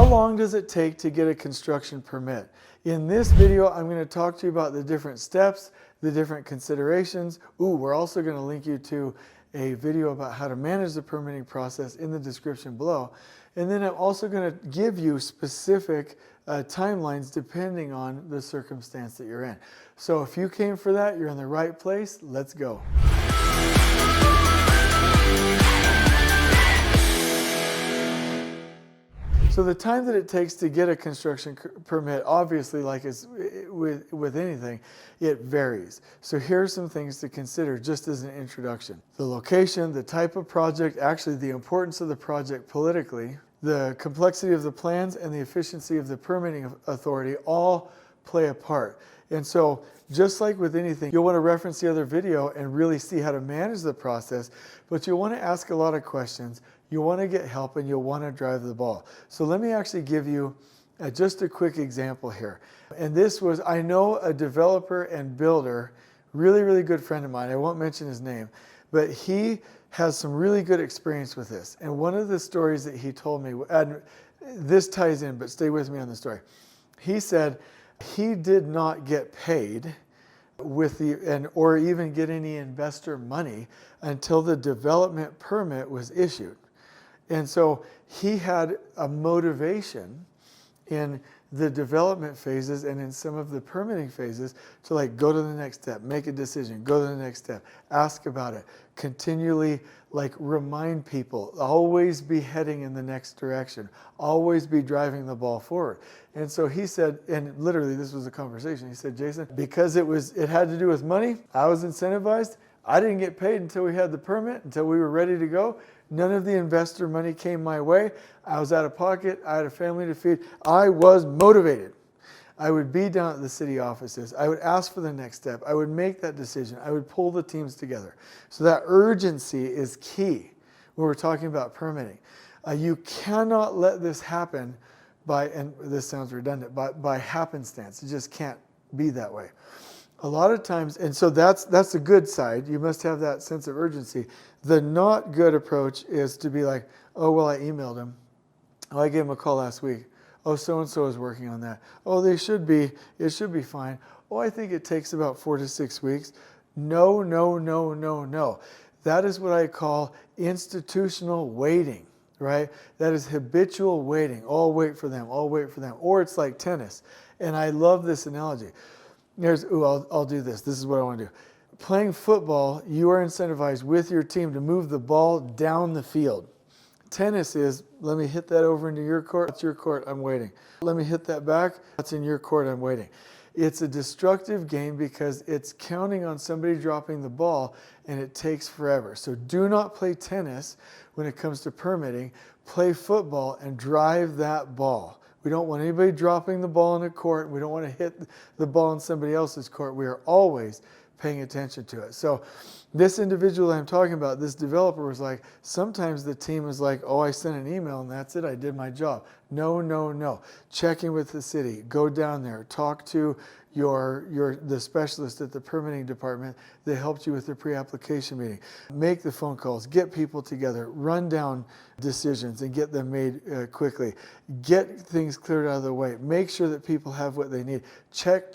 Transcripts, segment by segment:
How long does it take to get a construction permit? In this video, I'm going to talk to you about the different steps, the different considerations. We're also going to link you to a video about how to manage the permitting process in the description below. And then I'm also going to give you specific timelines depending on the circumstance that you're in. So if you came for that, you're in the right place. Let's go. So the time that it takes to get a construction permit, obviously, like it's with anything, it varies. So here are some things to consider just as an introduction. The location, the type of project, actually the importance of the project politically, the complexity of the plans, and the efficiency of the permitting authority all play a part. And so just like with anything, you'll want to reference the other video and really see how to manage the process, but you'll want to ask a lot of questions. You'll want to get help, and you'll want to drive the ball. So let me actually give you just a quick example here. And this was, I know a developer and builder, really good friend of mine. I won't mention his name, but he has some really good experience with this. And one of the stories that he told me, and this ties in, but stay with me on the story. He said he did not get paid or even get any investor money until the development permit was issued. And so he had a motivation in the development phases and in some of the permitting phases to like go to the next step, make a decision, go to the next step, ask about it, continually like remind people, always be heading in the next direction, always be driving the ball forward. And so he said, and literally this was a conversation, he said, Jason, because it had to do with money, I was incentivized. I didn't get paid until we had the permit, until we were ready to go. None of the investor money came my way. I was out of pocket. I had a family to feed. I was motivated. I would be down at the city offices. I would ask for the next step. I would make that decision. I would pull the teams together. So that urgency is key when we're talking about permitting. You cannot let this happen and this sounds redundant, by happenstance. It just can't be that way. A lot of times, and so that's the good side. You must have that sense of urgency. The not good approach is to be like, oh, well, I emailed him. Oh, I gave him a call last week. Oh, so-and-so is working on that. Oh, it should be fine. Oh, I think it takes about 4 to 6 weeks. No. That is what I call institutional waiting, right? That is habitual waiting. Oh, I'll wait for them. Or it's like tennis. And I love this analogy. I'll do this. This is what I want to do. Playing football, you are incentivized with your team to move the ball down the field. Tennis is, let me hit that over into your court. It's your court, I'm waiting. Let me hit that back. That's in your court, I'm waiting. It's a destructive game because it's counting on somebody dropping the ball, and it takes forever. So do not play tennis when it comes to permitting. Play football and drive that ball. We don't want anybody dropping the ball in a court. We don't want to hit the ball in somebody else's court. We are always paying attention to it. So this individual I'm talking about, this developer, was like, sometimes the team is like, oh, I sent an email and that's it, I did my job. No. Check in with the city. Go down there. Talk to the specialist at the permitting department that helped you with the pre-application meeting. Make the phone calls. Get people together. Run down decisions and get them made quickly. Get things cleared out of the way. Make sure that people have what they need. Check,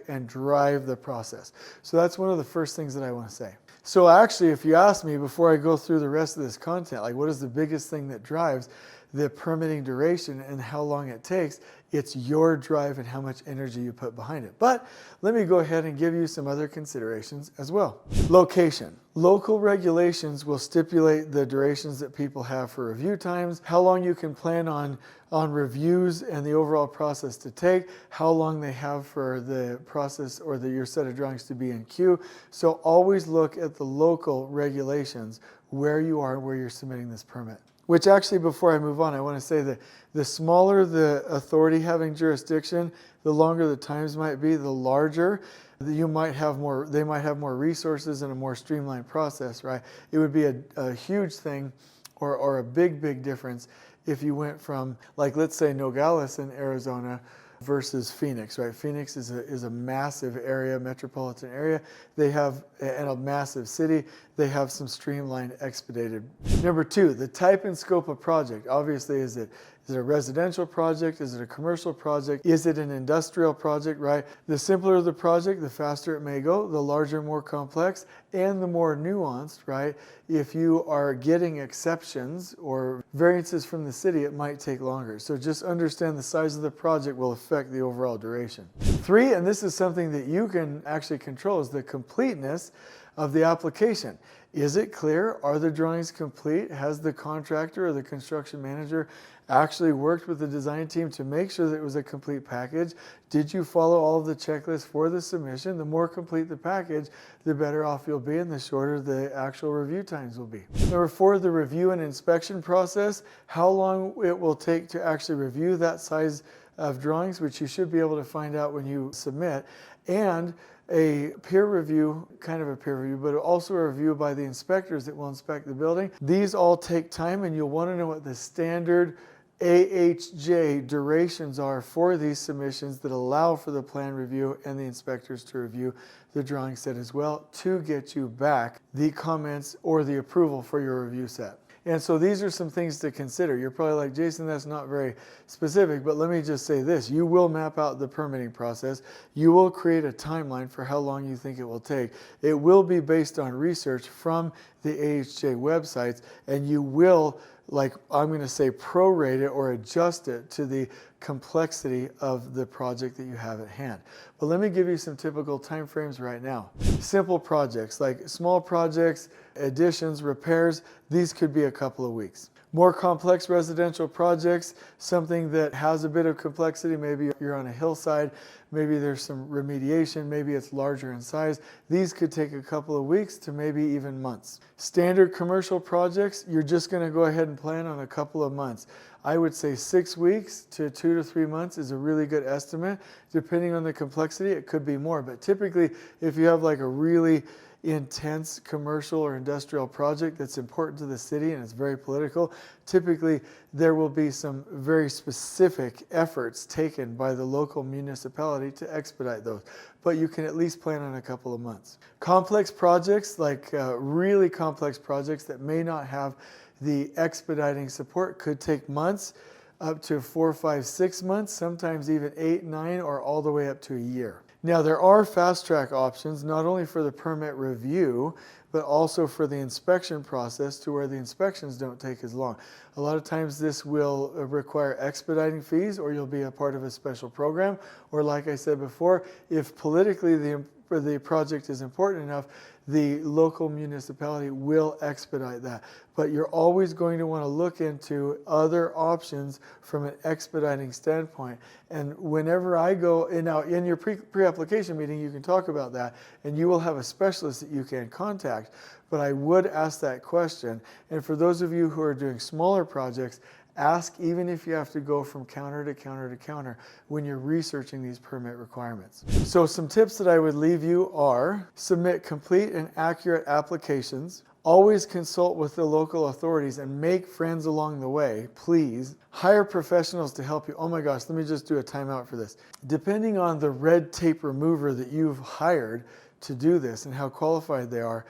and drive the process. So that's one of the first things that I want to say. So actually, if you ask me before I go through the rest of this content, like what is the biggest thing that drives the permitting duration and how long it takes, it's your drive and how much energy you put behind it. But let me go ahead and give you some other considerations as well. Location. Local regulations will stipulate the durations that people have for review times, how long you can plan on reviews and the overall process to take, how long they have for the process or your set of drawings to be in queue. So always look at the local regulations where you are and where you're submitting this permit. Which actually, before I move on, I want to say that the smaller the authority having jurisdiction, the longer the times might be, the larger they might have more resources and a more streamlined process, right? It would be a huge thing or a big difference if you went from, like, let's say Nogales in Arizona versus Phoenix, right? Phoenix is a massive area, metropolitan area. They have, and a massive city. they have some streamlined, expedited. Number 2, the type and scope of project. Obviously, is it a residential project? Is it a commercial project? Is it an industrial project, right? The simpler the project, the faster it may go, the larger, more complex, and the more nuanced, right? If you are getting exceptions or variances from the city, it might take longer. So just understand the size of the project will affect the overall duration. 3, and this is something that you can actually control, is the completeness of the application. Is it clear? Are the drawings complete? Has the contractor or the construction manager actually worked with the design team to make sure that it was a complete package? Did you follow all of the checklists for the submission? The more complete the package, the better off you'll be and the shorter the actual review times will be. Number 4, the review and inspection process. How long it will take to actually review that size of drawings, which you should be able to find out when you submit, and a peer review, kind of a peer review, but also a review by the inspectors that will inspect the building. These all take time, and you'll want to know what the standard AHJ durations are for these submissions that allow for the plan review and the inspectors to review the drawing set as well to get you back the comments or the approval for your review set. And so these are some things to consider. You're probably like, Jason, that's not very specific, but let me just say this. You will map out the permitting process. You will create a timeline for how long you think it will take. It will be based on research from the AHJ websites, and you will, like I'm going to say, prorate it or adjust it to the complexity of the project that you have at hand. But let me give you some typical timeframes right now. Simple projects, like small projects, additions, repairs, these could be a couple of weeks. More complex residential projects, something that has a bit of complexity, maybe you're on a hillside, maybe there's some remediation, maybe it's larger in size. These could take a couple of weeks to maybe even months. Standard commercial projects, you're just going to go ahead and plan on a couple of months. I would say 6 weeks to 2 to 3 months is a really good estimate. Depending on the complexity, it could be more. But typically, if you have like a really intense commercial or industrial project that's important to the city and it's very political, typically there will be some very specific efforts taken by the local municipality to expedite those. But you can at least plan on a couple of months. Complex projects, like really complex projects that may not have the expediting support, could take months, up to 4, 5, 6 months, sometimes even 8, 9, or all the way up to a year. Now, there are fast track options, not only for the permit review, but also for the inspection process, to where the inspections don't take as long. A lot of times this will require expediting fees, or you'll be a part of a special program, or like I said before, if politically the project is important enough, the local municipality will expedite that. But you're always going to want to look into other options from an expediting standpoint. And whenever I go, and now in your pre-application meeting, you can talk about that, and you will have a specialist that you can contact. But I would ask that question. And for those of you who are doing smaller projects, ask even if you have to go from counter to counter to counter when you're researching these permit requirements. So some tips that I would leave you are: submit complete and accurate applications. Always consult with the local authorities and make friends along the way, please. Hire professionals to help you. Oh my gosh, let me just do a timeout for this. Depending on the red tape remover that you've hired to do this and how qualified they are,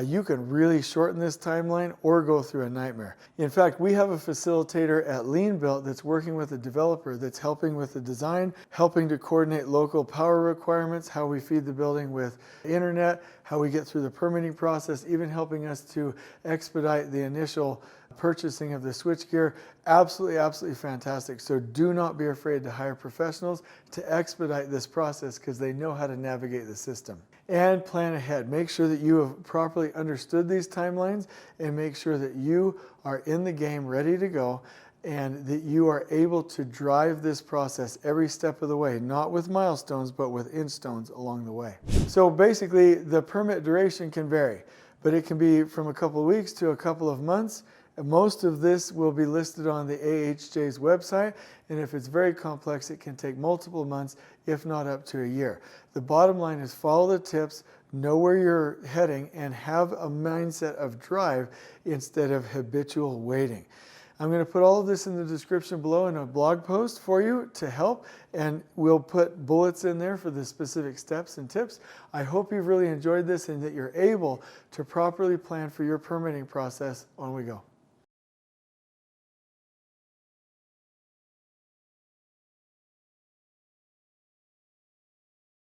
you can really shorten this timeline or go through a nightmare. In fact, we have a facilitator at Leanbuilt that's working with a developer that's helping with the design, helping to coordinate local power requirements, how we feed the building with internet, how we get through the permitting process, even helping us to expedite the initial purchasing of the switchgear. Absolutely, absolutely fantastic. So do not be afraid to hire professionals to expedite this process, because they know how to navigate the system. And plan ahead. Make sure that you have properly understood these timelines, and make sure that you are in the game ready to go, and that you are able to drive this process every step of the way, not with milestones, but with inchstones along the way. So basically, the permit duration can vary, but it can be from a couple of weeks to a couple of months. Most of this will be listed on the AHJ's website, and if it's very complex, it can take multiple months, if not up to a year. The bottom line is follow the tips, know where you're heading, and have a mindset of drive instead of habitual waiting. I'm going to put all of this in the description below in a blog post for you to help, and we'll put bullets in there for the specific steps and tips. I hope you've really enjoyed this and that you're able to properly plan for your permitting process on we go.